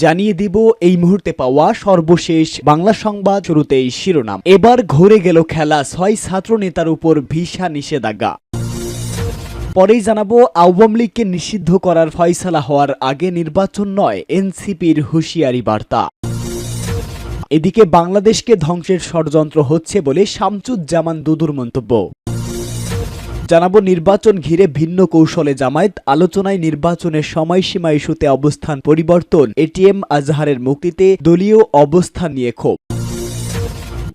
জানিয়ে দিব এই মুহূর্তে পাওয়া সর্বশেষ বাংলা সংবাদ। শুরুতেই শিরোনাম। এবার ঘুরে গেল খেলা, 6 ছাত্র নেতার উপর ভিসা নিষেধাজ্ঞা। পরেই জানাবো আওয়ামী লীগকে নিষিদ্ধ করার ফয়সালা হওয়ার আগে নির্বাচন নয়, এনসিপির হুঁশিয়ারি বার্তা। এদিকে বাংলাদেশকে ধ্বংসের ষড়যন্ত্র হচ্ছে বলে শামসুজ্জামান দুদুর মন্তব্য। জানাবো নির্বাচন ঘিরে ভিন্ন কৌশলে জামায়াত, আলোচনায় নির্বাচনের সময়সীমা ইস্যুতে অবস্থান পরিবর্তন, এটিএম আজহারের মুক্তিতে দলীয় অবস্থান নিয়ে ক্ষোভ।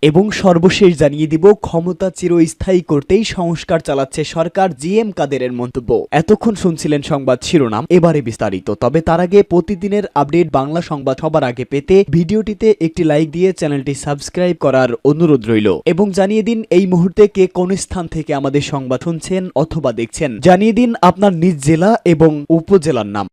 এবং সর্বশেষ জানিয়ে দিব ক্ষমতা চিরস্থায়ী করতেই সংস্কার চালাচ্ছে সরকার, জিএম কাদেরের মন্তব্য। এতক্ষণ শুনছিলেন সংবাদ শিরোনাম, এবারে বিস্তারিত। তবে তার আগে প্রতিদিনের আপডেট বাংলা সংবাদ সবার আগে পেতে ভিডিওটিতে একটি লাইক দিয়ে চ্যানেলটি সাবস্ক্রাইব করার অনুরোধ রইল এবং জানিয়ে দিন এই মুহূর্তে কে কোন স্থান থেকে আমাদের সংবাদ শুনছেন অথবা দেখছেন। জানিয়ে দিন আপনার নিজ জেলা এবং উপজেলার নাম।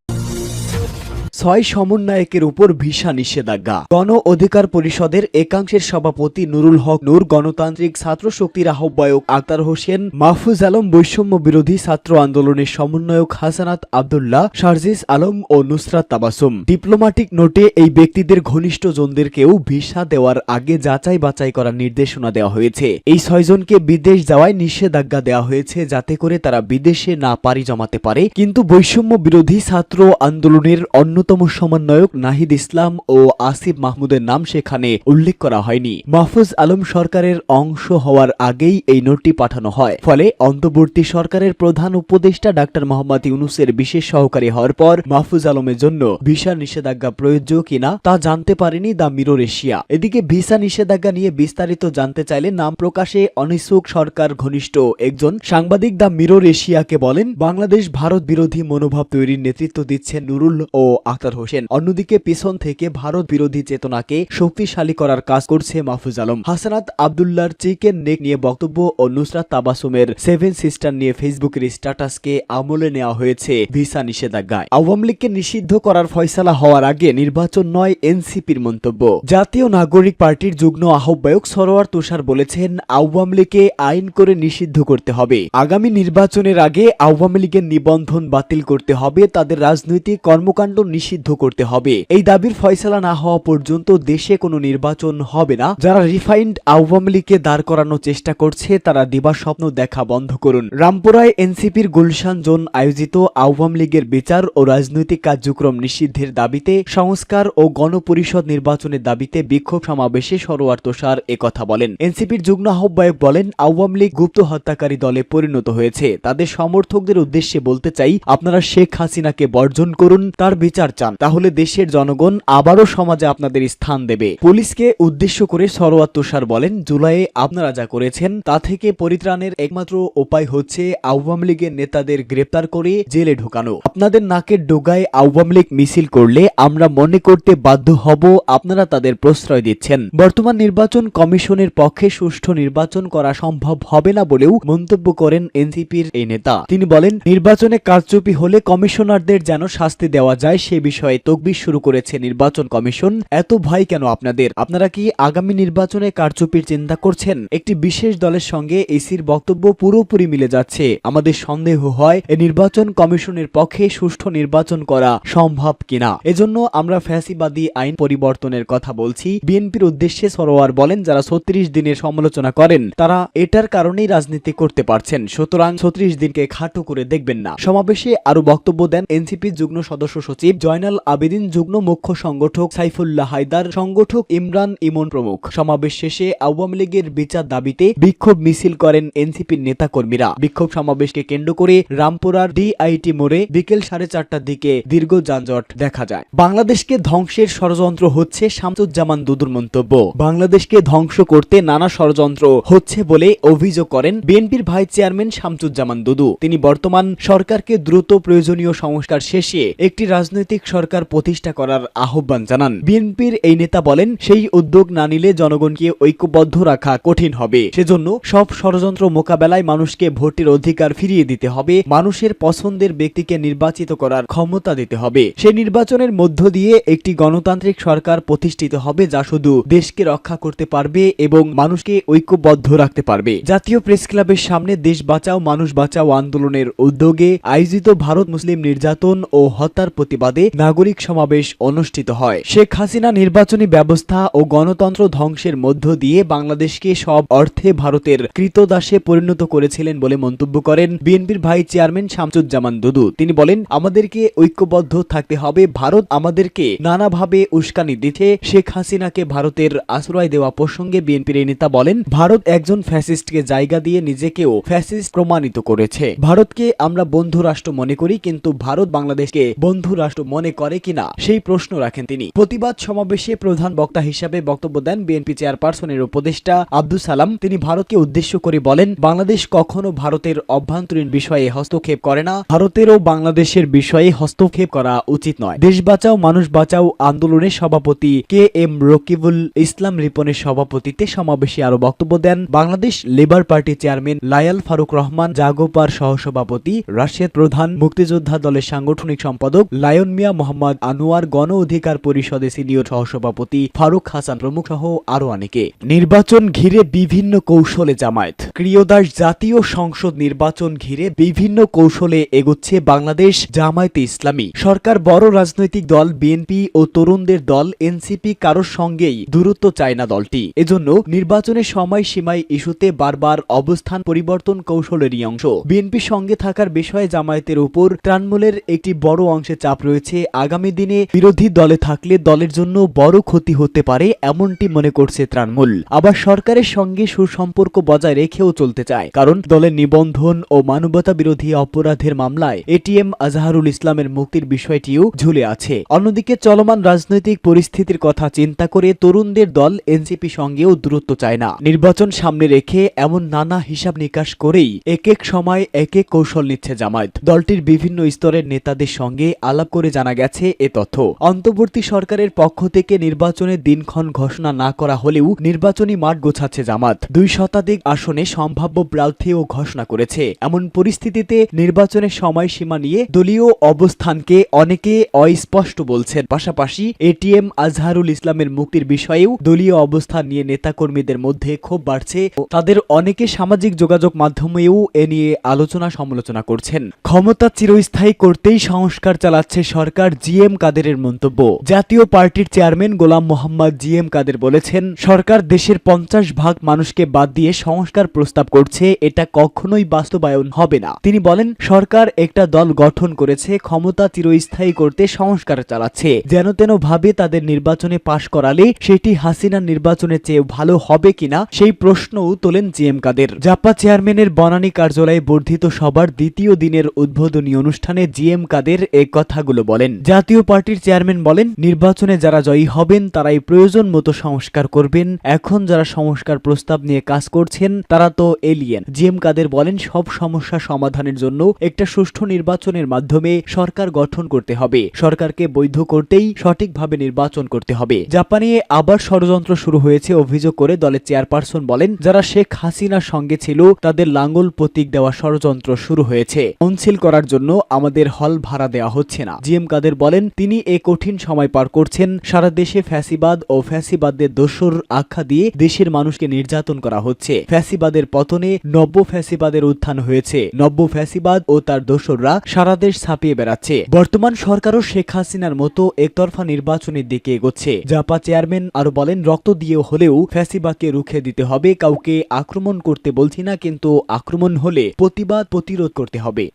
6 সমন্বয়কের উপর ভিসা নিষেধাজ্ঞা। গণ অধিকার পরিষদের একাংশের সভাপতি নুরুল হক নূর, গণতান্ত্রিক ছাত্র শক্তির আহ্বায়ক আক্তার হোসেন, মাহফুজ আলম, বৈষম্য বিরোধী ছাত্র আন্দোলনের সমন্বয়ক হাসানাত আব্দুল্লাহ, শারজিস আলম ও নুসরাত তাবাসুম। ডিপ্লোম্যাটিক নোটে এই ব্যক্তিদের ঘনিষ্ঠজনদেরকেও ভিসা দেওয়ার আগে যাচাই বাছাই করার নির্দেশনা দেওয়া হয়েছে। এই 6 জনকে বিদেশ যাওয়ায় নিষেধাজ্ঞা দেওয়া হয়েছে যাতে করে তারা বিদেশে না পাড়ি জমাতে পারে। কিন্তু বৈষম্য বিরোধী ছাত্র আন্দোলনের অন্যতম সমন্বয়ক নাহিদ ইসলাম ও আসিফ মাহমুদের নাম সেখানে উল্লেখ করা হয়নি। মাহফুজ আলম সরকারের অংশ হওয়ার আগেই এই নোটটি পাঠানো হয়। ফলে অন্তর্বর্তী সরকারের প্রধান উপদেষ্টা ডাক্তার মোহাম্মদ ইউনূসের বিশেষ সহকারী হওয়ার পর মাহফুজ আলমের জন্য ভিসা নিষেধাজ্ঞা প্রযোজ্য কিনা তা জানতে পারেনি দ্য মিরর এশিয়া। এদিকে ভিসা নিষেধাজ্ঞা নিয়ে বিস্তারিত জানতে চাইলে নাম প্রকাশে অনিচ্ছুক সরকার ঘনিষ্ঠ একজন সাংবাদিক দ্য মিরর এশিয়াকে বলেন, বাংলাদেশ ভারত বিরোধী মনোভাব তৈরির নেতৃত্ব দিচ্ছেন নুরুল ও আক্তার হোসেন। অন্যদিকে পিছন থেকে ভারত বিরোধী চেতনাকে শক্তিশালী করার কাজ করছে মাহফুজ আলম। হাসানাত আব্দুল্লাহর চিকেন নেক নিয়ে বক্তব্য ও নুসরাত তাবাসুমের 7 সিস্টার নিয়ে ফেসবুকের স্ট্যাটাসকে আমলে নেওয়া হয়েছে ভিসা নিষেধাজ্ঞায়। আওয়ামী লীগকে নিষিদ্ধ করার ফয়সালা হওয়ার আগে নির্বাচন নয়, এনসিপির মন্তব্য। জাতীয় নাগরিক পার্টির যুগ্ম আহ্বায়ক সরোয়ার তুষার বলেছেন, আওয়ামী লীগকে আইন করে নিষিদ্ধ করতে হবে। আগামী নির্বাচনের আগে আওয়ামী লীগের নিবন্ধন বাতিল করতে হবে, তাদের রাজনৈতিক কর্মকাণ্ড নিষিদ্ধ করতে হবে। এই দাবির ফয়সালা না হওয়া পর্যন্ত দেশে কোনো নির্বাচন হবে না। যারা রিফাইন্ড আওয়ামী লীগকে দাঁড় করানোর চেষ্টা করছে তারা দিবাস্বপ্ন দেখা বন্ধ করুন। রামপুরায় এনসিপির গুলশান জোন আয়োজিত আওয়ামী লীগের বিচার ও রাজনৈতিক কার্যক্রম নিষিদ্ধের দাবিতে সংস্কার ও গণপরিষদ নির্বাচনের দাবিতে বিক্ষোভ সমাবেশে সরোয়ার তুষার একথা বলেন। এনসিপির যুগ্ম আহ্বায়ক বলেন, আওয়ামী লীগ গুপ্ত হত্যাকারী দলে পরিণত হয়েছে। তাদের সমর্থকদের উদ্দেশ্যে বলতে চাই, আপনারা শেখ হাসিনাকে বর্জন করুন, তার বিচার চান, তাহলে দেশের জনগণ আবারও সমাজে আপনাদের স্থান দেবে। পুলিশকে উদ্দেশ্য করে সরোয়ার তুষার বলেন, জুলাইয়ে আপনারা যা করেছেন তা থেকে পরিত্রাণের একমাত্র উপায় হচ্ছে আওয়ামী লীগের নেতাদের গ্রেপ্তার করে জেলে ঢোকানো। আপনাদের নাকের ডোগায় আওয়ামী লীগ মিছিল করলে আমরা মনে করতে বাধ্য হব আপনারা তাদের প্রশ্রয় দিচ্ছেন। বর্তমান নির্বাচন কমিশনের পক্ষে সুষ্ঠু নির্বাচন করা সম্ভব হবে না বলেও মন্তব্য করেন এনসিপির এই নেতা। তিনি বলেন, নির্বাচনে কারচুপি হলে কমিশনারদের যেন শাস্তি দেওয়া যায় সে বিষয়ে তকবির শুরু করেছে নির্বাচন কমিশন। এত ভয় কেন আপনাদের? আপনারা কি আগামী নির্বাচনে কারচুপির চিন্তা করছেন? একটি বিশেষ দলের সঙ্গে ইসির বক্তব্য পুরোপুরি মিলে যাচ্ছে। আমাদের সন্দেহ হয় এই নির্বাচন কমিশনের পক্ষে সুষ্ঠু নির্বাচন করা সম্ভব কিনা। এজন্য আমরা ফ্যাসিবাদী আইন পরিবর্তনের কথা বলছি। বিএনপির উদ্দেশ্যে সরোয়ার বলেন, যারা 36 দিনের সমালোচনা করেন তারা এটার কারণেই রাজনীতি করতে পারছেন, সুতরাং 36 দিনকে খাটো করে দেখবেন না। সমাবেশে আরো বক্তব্য দেন এনসিপির যুগ্ম সদস্য সচিব জয়নাল আবেদিন, যুগ্ম মুখ্য সংগঠক সাইফুল্লাহ হায়দার, সংগঠক ইমরান ইমন প্রমুখ। সমাবেশ শেষে আওয়ামী লীগের বিচার দাবিতে বিক্ষোভ মিছিল করেন এনসিপির নেতাকর্মীরা। বিক্ষোভ সমাবেশকে কেন্দ্র করে রামপুরার ডিআইটি মোড়ে বিকেল 4:30টার দিকে দীর্ঘ যানজট দেখা যায়। বাংলাদেশকে ধ্বংসের ষড়যন্ত্র হচ্ছে, শামসুজ্জামান দুদুর মন্তব্য। বাংলাদেশকে ধ্বংস করতে নানা ষড়যন্ত্র হচ্ছে বলে অভিযোগ করেন বিএনপির ভাইস চেয়ারম্যান শামসুজ্জামান দুদু। তিনি বর্তমান সরকারকে দ্রুত প্রয়োজনীয় সংস্কার শেষে একটি রাজনৈতিক সরকার প্রতিষ্ঠা করার আহ্বান জানান। বিএনপির এই নেতা বলেন, সেই উদ্যোগ না নিলে জনগণকে ঐক্যবদ্ধ রাখা কঠিন হবে। সেজন্য সব ষড়যন্ত্র মোকাবেলায় মানুষকে ভোটের অধিকার ফিরিয়ে দিতে হবে, মানুষের পছন্দের ব্যক্তিকে নির্বাচিত করার ক্ষমতা দিতে হবে। সেই নির্বাচনের মধ্য দিয়ে একটি গণতান্ত্রিক সরকার প্রতিষ্ঠিত হবে যা শুধু দেশকে রক্ষা করতে পারবে এবং মানুষকে ঐক্যবদ্ধ রাখতে পারবে। জাতীয় প্রেস ক্লাবের সামনে দেশ বাঁচাও মানুষ বাঁচাও আন্দোলনের উদ্যোগে আয়োজিত ভারত মুসলিম নির্যাতন ও হত্যার প্রতিবাদে নাগরিক সমাবেশ অনুষ্ঠিত হয়। শেখ হাসিনা নির্বাচনী ব্যবস্থা ও গণতন্ত্র ধ্বংসের মধ্য দিয়ে বাংলাদেশকে সব অর্থে ভারতের কৃতদাসে পরিণত করেছিলেন বলে মন্তব্য করেন বিএনপির ভাইস চেয়ারম্যান শামসুজ্জামান দুদু। তিনি বলেন, আমাদেরকে ঐক্যবদ্ধ থাকতে হবে। ভারত আমাদেরকে নানাভাবে উস্কানি দিচ্ছে। শেখ হাসিনাকে ভারতের আশ্রয় দেওয়া প্রসঙ্গে বিএনপির এই নেতা বলেন, ভারত একজন ফ্যাসিস্টকে জায়গা দিয়ে নিজেকেও ফ্যাসিস্ট প্রমাণিত করেছে। ভারতকে আমরা বন্ধু রাষ্ট্র মনে করি, কিন্তু ভারত বাংলাদেশকে বন্ধু রাষ্ট্র মনে করে কিনা সেই প্রশ্ন রাখেন তিনি। প্রতিবাদ সমাবেশে প্রধান বক্তা হিসাবে বক্তব্য দেন বিএনপি চেয়ারপারসনের উপদেষ্টা আব্দুল সালাম। তিনি ভারতকে উদ্দেশ্য করে বলেন, বাংলাদেশ কখনো ভারতের অভ্যন্তরীণ বিষয়ে হস্তক্ষেপ করে না। ভারতেরও বাংলাদেশের বিষয়ে হস্তক্ষেপ করা উচিত নয়। দেশ বাঁচাও মানুষ বাঁচাও আন্দোলনের সভাপতি কে এম রকিবুল ইসলাম রিপনের সভাপতিত্বে সমাবেশে আরো বক্তব্য দেন বাংলাদেশ লেবার পার্টি চেয়ারম্যান লায়াল ফারুক রহমান, জাগোপার সহসভাপতি রাশেদ প্রধান, মুক্তিযোদ্ধা দলের সাংগঠনিক সম্পাদক লায়ন মিয়া, মোহাম্মদ আনোয়ার, গণ অধিকার পরিষদের সিনিয়র সহসভাপতি ফারুক হাসান প্রমুখ সহ আরো অনেকে। নির্বাচন ঘিরে বিভিন্ন কৌশলে জামায়াত। ক্রিয়োদাস জাতীয় সংসদ নির্বাচন ঘিরে বিভিন্ন কৌশলে এগোচ্ছে বাংলাদেশ জামায়াতে ইসলামী। সরকার, বড় রাজনৈতিক দল বিএনপি ও তরুণদের দল এনসিপি কারোর সঙ্গেই দূরত্ব চায় না দলটি। এজন্য নির্বাচনের সময়সীমায় ইস্যুতে বারবার অবস্থান পরিবর্তন কৌশলেরই অংশ। বিএনপির সঙ্গে থাকার বিষয়ে জামায়াতের উপর তৃণমূলের একটি বড় অংশে চাপ রয়েছে। আগামী দিনে বিরোধী দলে থাকলে দলের জন্য বড় ক্ষতি হতে পারে, এমনটি মনে করছে তৃণমূল। আবার সরকারের সঙ্গে সুসম্পর্ক বজায় রেখেও চলতে চায়, কারণ দলের নিবন্ধন ও মানবতা বিরোধী অপরাধের মামলায় এটিএম আজহারুল ইসলামের মুক্তির বিষয়টিও ঝুলে আছে। অন্যদিকে চলমান রাজনৈতিক পরিস্থিতির কথা চিন্তা করে তরুণদের দল এনসিপি সঙ্গেও দূরত্ব চায় না। নির্বাচন সামনে রেখে এমন নানা হিসাব নিকাশ করেই এক এক সময় এক এক কৌশল নিচ্ছে জামায়াত। দলটির বিভিন্ন স্তরের নেতাদের সঙ্গে আলাপ করে জানা গেছে এ তথ্য। অন্তর্বর্তী সরকারের পক্ষ থেকে নির্বাচনের দিনক্ষণ ঘোষণা না করা হলেও নির্বাচনী মাঠ গোছাচ্ছে জামাত। 2 শতাধিক আসনে সম্ভাব্য প্রার্থীও ঘোষণা করেছে। এমন পরিস্থিতিতে নির্বাচনের সময়সীমা নিয়ে দলীয় অবস্থানকে অনেকে অস্পষ্ট বলছেন। পাশাপাশি এটিএম আজহারুল ইসলামের মুক্তির বিষয়েও দলীয় অবস্থান নিয়ে নেতাকর্মীদের মধ্যে ক্ষোভ বাড়ছে। তাদের অনেকে সামাজিক যোগাযোগ মাধ্যমেও এ নিয়ে আলোচনা সমালোচনা করছেন। ক্ষমতা চিরস্থায়ী করতেই সংস্কার চালাচ্ছে সরকার, জিএম কাদেরের মন্তব্য। জাতীয় পার্টির চেয়ারম্যান গোলাম মোহাম্মদ জিএম কাদের বলেছেন, সরকার দেশের 50% মানুষকে বাদ দিয়ে সংস্কার প্রস্তাব করছে, এটা কখনোই বাস্তবায়ন হবে না। তিনি বলেন, সরকার একটা দল গঠন করেছে, ক্ষমতা চিরস্থায়ী করতে সংস্কার চালাচ্ছে। যেন তেন ভাবে তাদের নির্বাচনে পাশ করালে সেটি হাসিনার নির্বাচনের চেয়ে ভালো হবে কিনা সেই প্রশ্নও তোলেন জিএম কাদের। জাপা চেয়ারম্যানের বনানী কার্যালয়ে বর্ধিত সভার দ্বিতীয় দিনের উদ্বোধনী অনুষ্ঠানে জিএম কাদের এই কথাগুলো বলেন। জাতীয় পার্টির চেয়ারম্যান বলেন, নির্বাচনে যারা জয়ী হবেন তারাই প্রয়োজন মতো সংস্কার করবেন। এখন যারা সংস্কার প্রস্তাব নিয়ে কাজ করছেন তারা তো এলিয়েন। জিএম কাদের বলেন, সব সমস্যা সমাধানের জন্য একটা সুষ্ঠু নির্বাচনের মাধ্যমে সরকার গঠন করতে হবে। সরকারকে বৈধ করতেই সঠিকভাবে নির্বাচন করতে হবে। জাপানে আবার ষড়যন্ত্র শুরু হয়েছে অভিযোগ করে দলের চেয়ারপারসন বলেন, যারা শেখ হাসিনার সঙ্গে ছিল তাদের লাঙ্গল প্রতীক দেওয়া ষড়যন্ত্র শুরু হয়েছে। কাউন্সিল করার জন্য আমাদের হল ভাড়া দেওয়া হচ্ছে না। জিএম কাদের বলেন, তিনি এই কঠিন সময় পার করছেন। সারা দেশে ফ্যাসিবাদ ও ফ্যাসিবাদদের দোসর আখ্যা দিয়ে দেশের মানুষকে নির্যাতন করা হচ্ছে। ফ্যাসিবাদের পতনে নব্য ফ্যাসিবাদের উত্থান হয়েছে। নব্য ফ্যাসিবাদ ও তার দোসররা সারা দেশ ছাপিয়ে বেড়াচ্ছে। বর্তমান সরকারও শেখ হাসিনার মতো একতরফা নির্বাচনের দিকে এগোচ্ছে। জাপা চেয়ারম্যান আরো বলেন, রক্ত দিয়ে হলেও ফ্যাসিবাদকে রুখে দিতে হবে। কাউকে আক্রমণ করতে বলছি না, কিন্তু আক্রমণ হলে প্রতিবাদ প্রতিরোধ করতে হবে।